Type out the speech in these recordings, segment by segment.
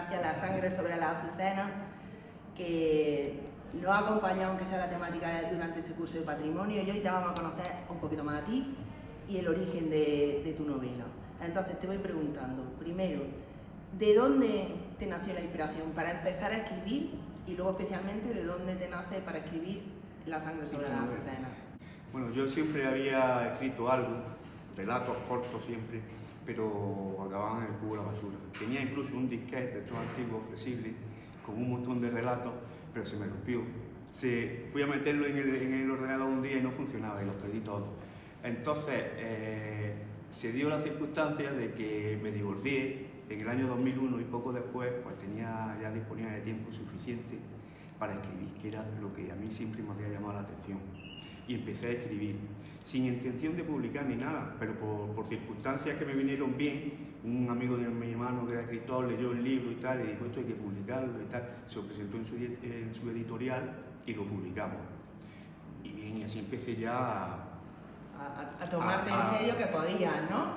gracia, la sangre sobre las azucenas, que nos ha acompañado, aunque sea la temática durante este curso de patrimonio, y hoy te vamos a conocer un poquito más a ti y el origen de tu novela. Entonces te voy preguntando, primero, ¿de dónde te nació la inspiración para empezar a escribir? Y luego especialmente, ¿de dónde te nace para escribir La sangre sobre las azucenas? Bueno, yo siempre había escrito algo, relatos cortos siempre, pero acababan en el cubo de la basura. Tenía incluso un disquete de estos antiguos flexibles con un montón de relatos, pero se me rompió. Fui a meterlo en el ordenador un día y no funcionaba y los perdí todos. Entonces se dio la circunstancia de que me divorcié en el año 2001 y poco después pues ya disponía de tiempo suficiente para escribir, que era lo que a mí siempre me había llamado la atención. Y empecé a escribir, sin intención de publicar ni nada, pero por circunstancias que me vinieron bien. Un amigo de mi hermano que era escritor leyó el libro y tal, y dijo esto hay que publicarlo y tal, se lo presentó en su editorial y lo publicamos. Y bien, y así empecé ya a tomarte en serio que podías, ¿no?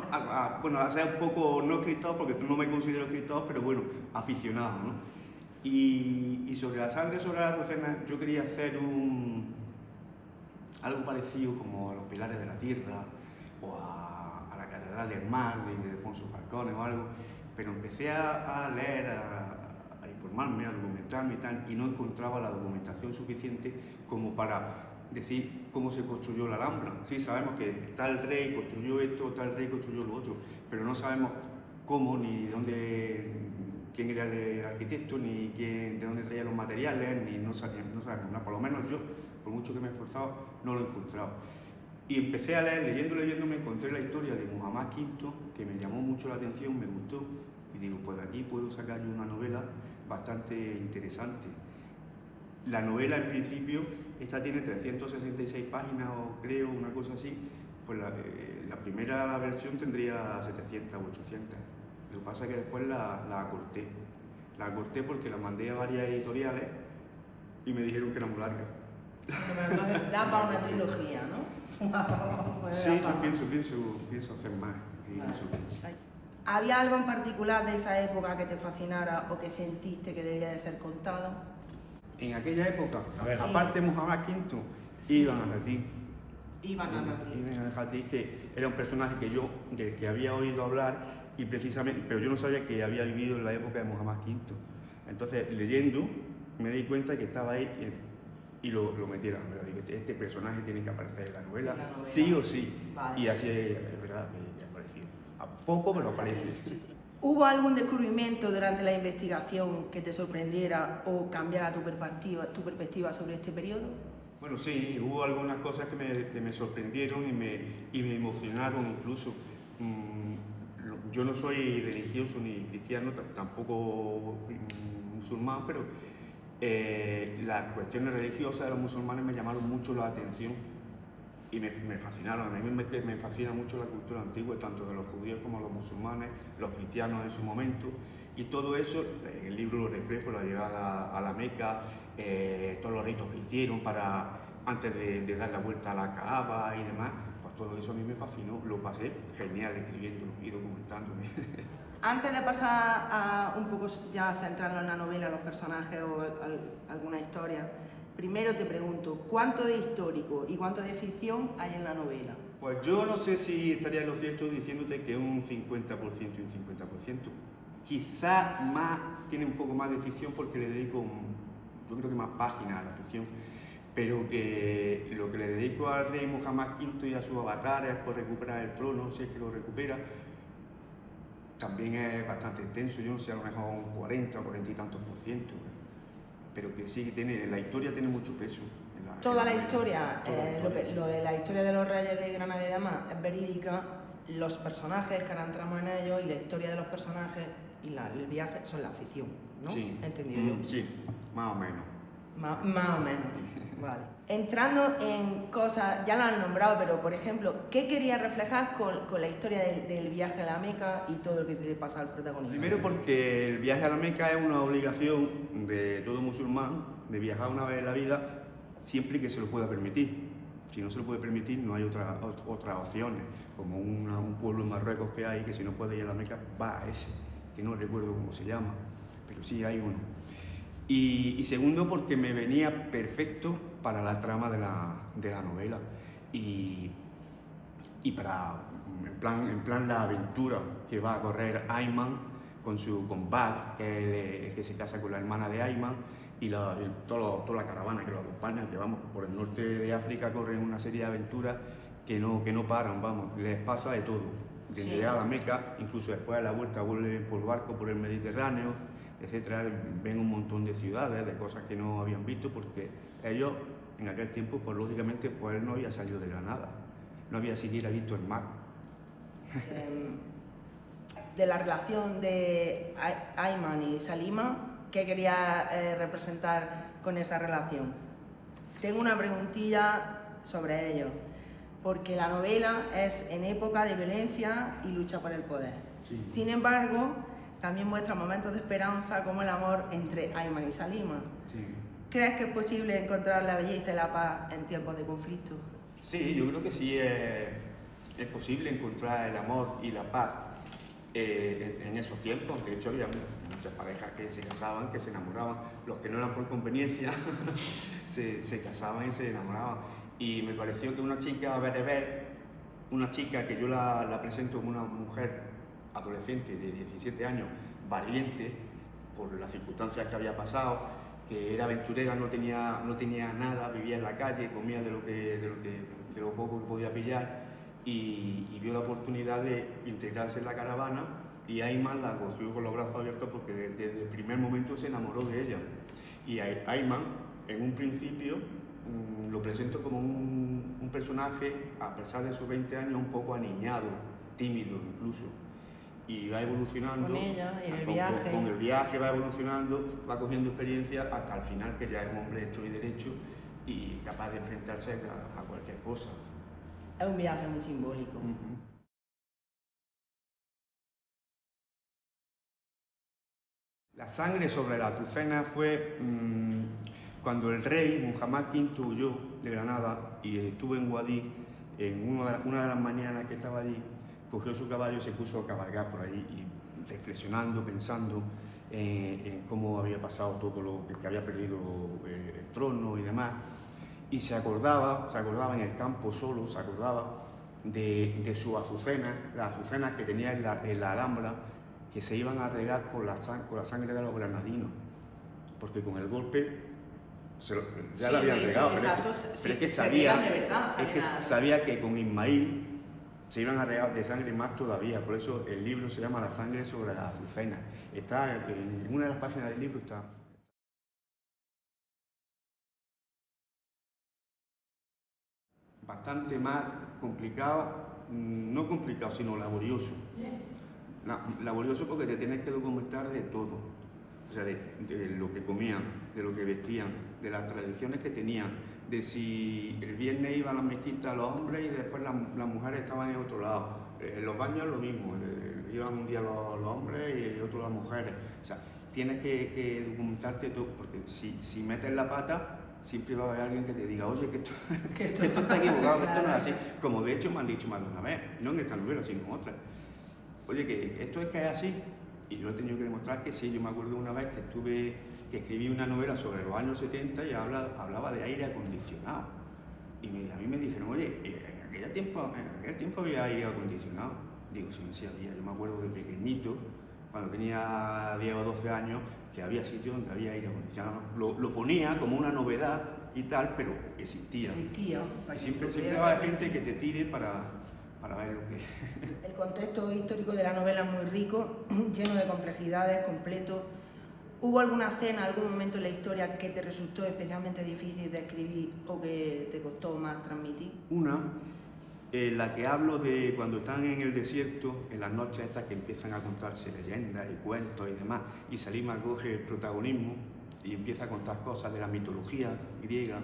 Bueno, a ser un poco, no escritor, porque no me considero escritor, pero bueno, aficionado, ¿no? Y sobre la sangre sobre las azucenas, yo quería hacer algo parecido como a los Pilares de la Tierra o a la Catedral del Mar de Alfonso Falcone o algo, pero empecé a leer, a informarme, a documentarme y tal, y no encontraba la documentación suficiente como para decir cómo se construyó la Alhambra. Sí, sabemos que tal rey construyó esto, tal rey construyó lo otro, pero no sabemos cómo ni quién era el arquitecto, ni de dónde traía los materiales, ni no sabemos nada. Por lo menos yo, por mucho que me he esforzado, no lo he encontrado. Y empecé a leer, leyendo, me encontré la historia de Muhammad V, que me llamó mucho la atención, me gustó, y digo, pues de aquí puedo sacar yo una novela bastante interesante. La novela, en principio, esta tiene 366 páginas, o creo, una cosa así, pues la primera versión tendría 700 o 800. Lo que pasa es que después la acorté. La acorté porque la mandé a varias editoriales y me dijeron que era muy larga. Pero da para una trilogía, ¿no? Sí, yo pienso hacer más. Vale. ¿Había algo en particular de esa época que te fascinara o que sentiste que debía de ser contado? En aquella época, Sí. aparte de Muhammad V, Sí. Ibn al-Jatí. Ibn al-Jatí, que era un personaje del que había oído hablar, y precisamente, pero yo no sabía que había vivido en la época de Muhammad V. Entonces, leyendo, me di cuenta que estaba ahí y lo metieron. Digo, este personaje tiene que aparecer en la novela, sí o sí. Vale. Y así es verdad, me ha parecido. A poco, pero aparece. Sí. ¿Hubo algún descubrimiento durante la investigación que te sorprendiera o cambiara tu perspectiva sobre este periodo? Bueno, sí, hubo algunas cosas que me sorprendieron y me emocionaron incluso. Yo no soy religioso ni cristiano, tampoco musulmán, pero las cuestiones religiosas de los musulmanes me llamaron mucho la atención y me fascinaron. A mí me fascina mucho la cultura antigua, tanto de los judíos como los musulmanes, los cristianos en su momento, y todo eso, en el libro lo reflejo, la llegada a la Meca, todos los ritos que hicieron antes de dar la vuelta a la Kaaba y demás. Todo eso a mí me fascinó, lo pasé genial escribiéndolo y documentándome. Antes de pasar a un poco ya centrarnos en la novela, los personajes o alguna historia, primero te pregunto, ¿cuánto de histórico y cuánto de ficción hay en la novela? Pues yo no sé si estaría en lo cierto diciéndote que un 50% y un 50%. Quizá tiene un poco más de ficción porque le dedico, yo creo que más páginas a la ficción. Pero que lo que le dedico al rey Muhammad V y a sus avatares por recuperar el trono, si es que lo recupera, también es bastante extenso. Yo no sé, a lo mejor un 40 o 40 y tantos %, pero que sí, la historia tiene mucho peso. Toda la historia, lo de la historia de los reyes de Granada y demás es verídica, los personajes que ahora entramos en ellos y la historia de los personajes y el viaje son la ficción, ¿no? Sí. ¿Entendido yo? Sí, más o menos. Más o menos. Vale. Entrando en cosas, ya lo han nombrado, pero por ejemplo, ¿qué querías reflejar con la historia del viaje a la Meca y todo lo que se le pasa al protagonista? Primero porque el viaje a la Meca es una obligación de todo musulmán, de viajar una vez en la vida, siempre que se lo pueda permitir. Si no se lo puede permitir, no hay otras opciones, como un pueblo en Marruecos que hay, que si no puede ir a la Meca, va a ese, que no recuerdo cómo se llama. pero sí hay uno. Y segundo, porque me venía perfecto para la trama de la novela y para, en plan la aventura que va a correr Ayman con Bad, que es el que se casa con la hermana de Ayman, y toda la caravana que lo acompaña, que vamos, por el norte de África corren una serie de aventuras que no paran, vamos, les pasa de todo. Desde llegar a la Meca, incluso después de la vuelta vuelven por barco por el Mediterráneo, etcétera, ven un montón de ciudades, de cosas que no habían visto, porque ellos en aquel tiempo, pues lógicamente, pues él no había salido de Granada, no había siquiera visto el mar. De la relación de Ayman y Salima, ¿qué quería representar con esa relación? Tengo una preguntilla sobre ello, porque la novela es en época de violencia y lucha por el poder. Sí. Sin embargo, también muestra momentos de esperanza como el amor entre Ayman y Salima. Sí. ¿Crees que es posible encontrar la belleza y la paz en tiempos de conflicto? Sí, yo creo que sí es posible encontrar el amor y la paz en esos tiempos. De hecho, había muchas parejas que se casaban, que se enamoraban. Los que no eran por conveniencia se casaban y se enamoraban. Y me pareció que una chica bereber, una chica que yo la presento como una mujer adolescente de 17 años, valiente por las circunstancias que había pasado, que era aventurera, no tenía nada, vivía en la calle, comía de lo poco que podía pillar, y vio la oportunidad de integrarse en la caravana, y Ayman la cogió con los brazos abiertos porque desde el primer momento se enamoró de ella. Y Ayman, en un principio, lo presento como un personaje, a pesar de sus 20 años, un poco aniñado, tímido incluso. Y va evolucionando. Con ella, en el viaje. Con el viaje va evolucionando, va cogiendo experiencia hasta el final, que ya es un hombre hecho y derecho y capaz de enfrentarse a cualquier cosa. Es un viaje muy simbólico. La sangre sobre la Azucena fue cuando el rey Muhammad V huyó de Granada y estuvo en Guadix. En una de las mañanas que estaba allí, cogió su caballo y se puso a cabalgar por allí, y reflexionando, pensando en cómo había pasado todo lo que había perdido el trono y demás, y se acordaba en el campo solo, se acordaba de su azucena, las azucenas que tenía en la Alhambra, que se iban a regar con la sangre de los granadinos, porque con el golpe ya la habían regado, pero es que sabía que con Ismail se iban a regar de sangre más todavía. Por eso el libro se llama La sangre sobre las azucenas. Está en una de las páginas del libro, está bastante más complicado, no complicado, sino laborioso. Laborioso porque te tienes que documentar de todo, o sea, de lo que comían, de lo que vestían, de las tradiciones que tenían, de si el viernes iban a las mezquitas los hombres y después las mujeres estaban en otro lado. En los baños lo mismo, iban un día los hombres y otro las mujeres. O sea, tienes que documentarte todo, porque si metes la pata, siempre va a haber alguien que te diga, oye, que esto está equivocado, que esto no es así. Como de hecho me han dicho más de una vez, no en esta novela, sino en otras. Oye, que esto es así. Y yo he tenido que demostrar que sí. Yo me acuerdo una vez que escribí una novela sobre los años 70 y hablaba de aire acondicionado. Y a mí me dijeron, oye, en aquel tiempo había aire acondicionado. Digo, sí había. Yo me acuerdo de pequeñito, cuando tenía 10 o 12 años, que había sitios donde había aire acondicionado. Lo ponía como una novedad y tal, pero existía. Y siempre va a haber gente que te tire para ver lo que... El contexto histórico de la novela es muy rico, lleno de complejidades, completo. ¿Hubo alguna escena, algún momento en la historia que te resultó especialmente difícil de escribir o que te costó más transmitir? Una, la que hablo de cuando están en el desierto, en las noches estas que empiezan a contarse leyendas y cuentos y demás, y Salima coge el protagonismo y empieza a contar cosas de la mitología griega.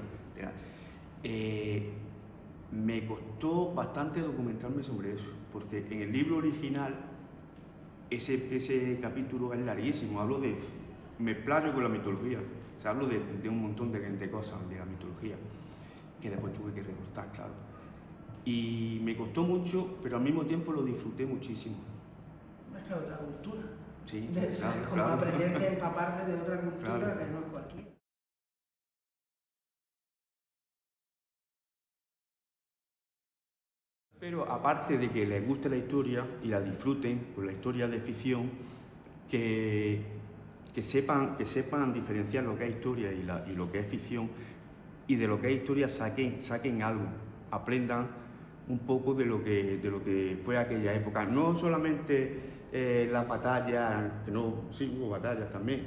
Me costó bastante documentarme sobre eso, porque en el libro original ese capítulo es larguísimo, me explayo con la mitología, o sea, hablo de un montón de cosas de la mitología, que después tuve que recortar, claro. Y me costó mucho, pero al mismo tiempo lo disfruté muchísimo. Es que es otra cultura. Sí, ¿sabes? claro, Como claro. aprenderte a empaparte de otra cultura Claro. que no es cualquiera. Pero aparte de que les guste la historia y la disfruten con la historia de ficción, que, que sepan diferenciar lo que es historia y lo que es ficción, y de lo que es historia saquen algo, aprendan un poco de lo que fue aquella época. No solamente las batallas, que no, sí hubo batallas también,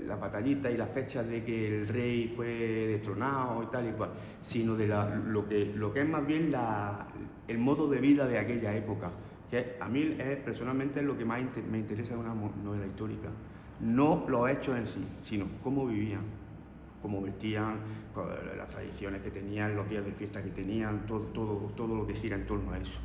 las batallitas y las fechas de que el rey fue destronado y tal y cual, sino de lo que es más bien el modo de vida de aquella época, que a mí personalmente es lo que más me interesa de una novela histórica. No los hechos en sí, sino cómo vivían, cómo vestían, las tradiciones que tenían, los días de fiesta que tenían, todo lo que gira en torno a eso.